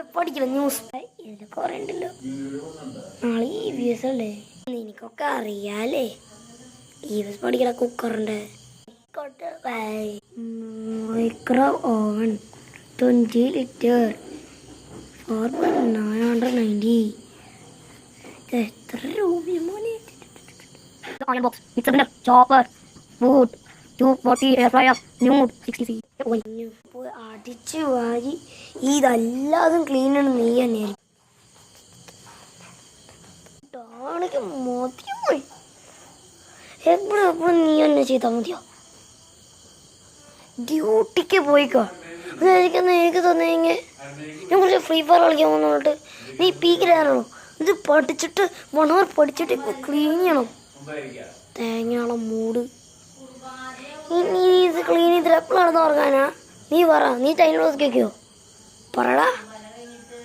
പോയി പഠിക്കണം ന്യൂസ് ഇതിൽ കുറെ ഉണ്ടല്ലോ. നാളെ EVS അല്ലേ, എനിക്കൊക്കെ അറിയാലേ EVS പഠിക്കണ കുക്കറിൻ്റെ മൈക്രോ ഓവൻ 20 ലിറ്റർ for 990. എത്ര രൂപയും മോനെ. Oil box, mixer blender, chopper, wood, 240 air fryer, ന്യൂഡ് 60C. അടിച്ചു വാരി ഇതല്ലാതും ക്ലീൻ ആണ് നീ തന്നെയായിരിക്കും. മതിയോ എപ്പോഴും നീ തന്നെ ചെയ്താൽ മതിയോ? ഡ്യൂട്ടിക്ക് പോയിക്കോ. എനിക്ക് തന്നെങ്കിൽ ഞാൻ കുറച്ച് ഫ്രീ ഫയർ കളിക്കാൻ വന്നിട്ട് നീ പീക്കിലാണോ? ഇത് പഠിച്ചിട്ട് 1 hour പഠിച്ചിട്ട് ഇപ്പോൾ ക്ലീൻ ചെയ്യണം. തേങ്ങയുള്ള മൂട് നീ ഇത് ക്ലീൻ ചെയ്തിട്ട് എപ്പോഴാണെന്ന് പറഞ്ഞാ നീ പറ. നീ ടൈം കേൾക്കോ പറടാ.